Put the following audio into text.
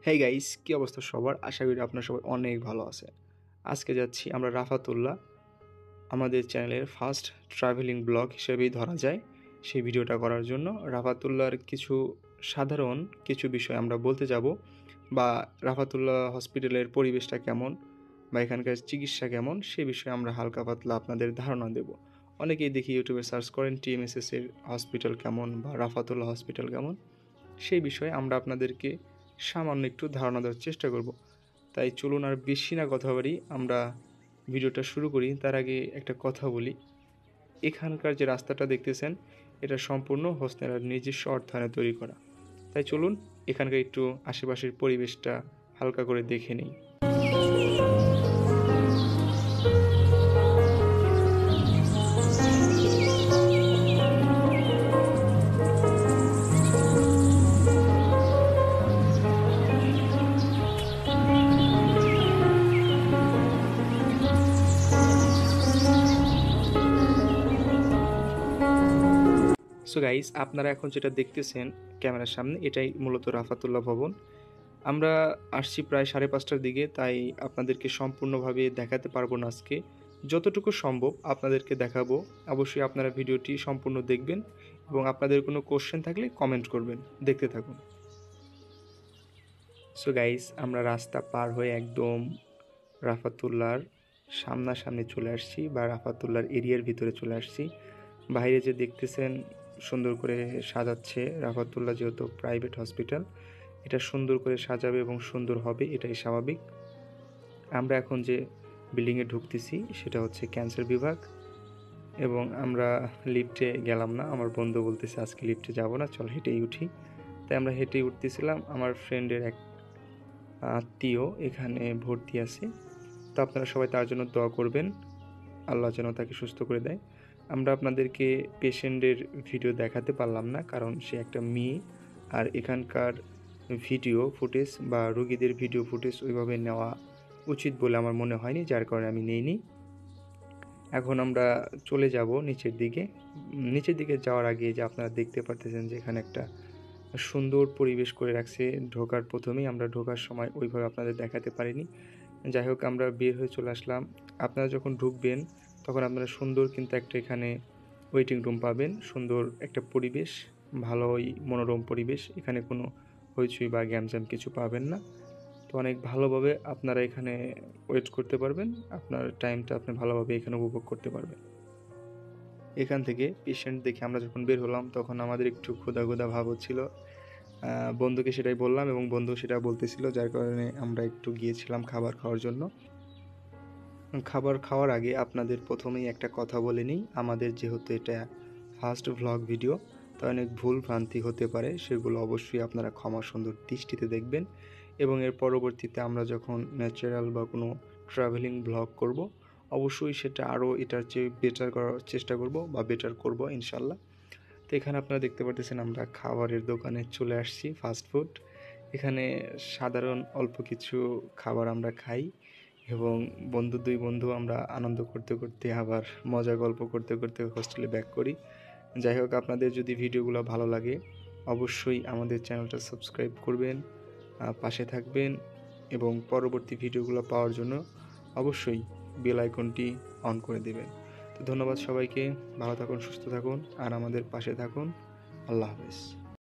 Hey guys, কী অবস্থা সবার? আশা করি আপনারা সবাই অনেক ভালো আছেন। আজকে যাচ্ছি আমরা রাফাতুল্লাহ, আমাদের চ্যানেলের ফার্স্ট ট্রাভেলিং ব্লগ হিসেবেই ধরা যায় সেই ভিডিওটা করার জন্য। রাফাতুল্লাহর সাধারণ কিছু বিষয় আমরা বলতে যাব, বা রাফাতুল্লাহ হসপিটালের পরিবেশটা কেমন বা এখানকার চিকিৎসা কেমন সে বিষয়ে আমরা হালকা পাতলা আপনাদের ধারণা দেব। অনেকেই দেখি ইউটিউবে সার্চ করেন টিএমএসএসের হসপিটাল কেমন বা রাফাতুল্লাহ হসপিটাল কেমন, সেই বিষয়ে আমরা আপনাদেরকে সামান্য একটু ধারণা দেওয়ার চেষ্টা করব। তাই চলুন আর বেশি না কথা বলি, আমরা ভিডিওটা শুরু করি। তার আগে একটা কথা বলি, এখানকার যে রাস্তাটা দেখতেছেন এটা সম্পূর্ণ হোসনেরার নিজস্ব অর্থায়নে তৈরি করা। তাই চলুন এখানকার একটু আশেপাশের পরিবেশটা হালকা করে দেখে নিই। সো গাইস, আপনারা এখন যেটা দেখতেছেন ক্যামেরার সামনে, এটাই মূলত রাফাতুল্লাহ ভবন। আমরা আসছি প্রায় 5:30টার দিকে, তাই আপনাদেরকে সম্পূর্ণভাবে দেখাতে পারবো না আজকে। যতটুকু সম্ভব আপনাদেরকে দেখাবো। অবশ্যই আপনারা ভিডিওটি সম্পূর্ণ দেখবেন এবং আপনাদের কোনো কোশ্চেন থাকলে কমেন্ট করবেন। দেখতে থাকুন। সো গাইস, আমরা রাস্তা পার হয়ে একদম রাফাতুল্লাহর সামনাসামনি চলে আসছি, বা রাফাতুল্লাহর এরিয়ার ভিতরে চলে আসছি। বাইরে যে দেখতেছেন সুন্দর করে সাজাচ্ছে রাফাতুল্লাহ, যেহেতু প্রাইভেট হসপিটাল, এটা সুন্দর করে সাজাবে এবং সুন্দর হবে, এটাই স্বাভাবিক। আমরা এখন যে বিল্ডিংয়ে ঢুকতেছি সেটা হচ্ছে ক্যান্সার বিভাগ, এবং আমরা লিফটে গেলাম না। আমার বন্ধু বলতেছে আজকে লিফটে যাব না, চল হেঁটেই উঠি। তাই আমরা হেঁটেই উঠতেছিলাম। আমার ফ্রেন্ডের এক আত্মীয় এখানে ভর্তি আছে, তো আপনারা সবাই তার জন্য দোয়া করবেন, আল্লাহ যেন তাকে সুস্থ করে দেয়। আমরা আপনাদেরকে পেশেন্টের ভিডিও দেখাতে পারলাম না, কারণ সে একটা মেয়ে, আর এখানকার ভিডিও ফুটেজ বা রোগীদের ভিডিও ফুটেজ ওইভাবে নেওয়া উচিত বলে আমার মনে হয়নি, যার কারণে আমি নেইনি। এখন আমরা চলে যাব নিচের দিকে। নিচের দিকে যাওয়ার আগে যে আপনারা দেখতে পারতেছেন যে এখানে একটা সুন্দর পরিবেশ করে রাখছে। আমরা ঢোকার সময় ওইভাবে আপনাদের দেখাতে পারিনি। যাই হোক, আমরা বের হয়ে চলে আসলাম। আপনারা যখন ঢুকবেন তখন আপনারা সুন্দর কিন্তু একটা এখানে ওয়েটিং রুম পাবেন। সুন্দর একটা পরিবেশ, ভালোই মনোরম পরিবেশ। এখানে কোনো হইচই বা গ্যামজাম কিছু পাবেন না। তো অনেক ভালোভাবে আপনারা এখানে ওয়েট করতে পারবেন, আপনার টাইমটা আপনি ভালোভাবে এখানে উপভোগ করতে পারবেন। এখান থেকে পেশেন্ট দেখে আমরা যখন বের হলাম তখন আমাদের একটু ক্ষুধা ক্ষুধা ভাব হচ্ছিল। বন্ধুকে সেটাই বললাম এবং বন্ধু সেটা বলতেছিল, যার কারণে আমরা একটু গিয়েছিলাম খাবার খাওয়ার জন্য। খাবার খাওয়ার আগে আপনাদের প্রথমেই একটা কথা বলে নিই, আমাদের যেহেতু এটা ফার্স্ট ভ্লগ ভিডিও, তাই অনেক ভুল ভ্রান্তি হতে পারে, সেগুলো অবশ্যই আপনারা ক্ষমা সুন্দর দৃষ্টিতে দেখবেন। এবং এর পরবর্তীতে আমরা যখন ন্যাচারাল বা কোনো ট্রাভেলিং ভ্লগ করব, অবশ্যই সেটা আরও এটার চেয়ে বেটার করার চেষ্টা করব বা বেটার করব ইনশাল্লাহ। তো এখানে আপনারা দেখতে পারতেছেন আমরা খাবারের দোকানে চলে আসছি, ফাস্টফুড। এখানে সাধারণ অল্প কিছু খাবার আমরা খাই এবং দুই বন্ধু আমরা আনন্দ করতে করতে আবার মজা গল্প করতে করতে হোস্টেলে ব্যাক করি। যাই হোক, আপনাদের যদি ভিডিওগুলো ভালো লাগে অবশ্যই আমাদের চ্যানেলটা সাবস্ক্রাইব করবেন, পাশে থাকবেন, এবং পরবর্তী ভিডিওগুলো পাওয়ার জন্য অবশ্যই বেল আইকনটি অন করে দেবেন। তো ধন্যবাদ সবাইকে, ভালো থাকুন, সুস্থ থাকুন, আর আমাদের পাশে থাকুন। আল্লাহ হাফেজ।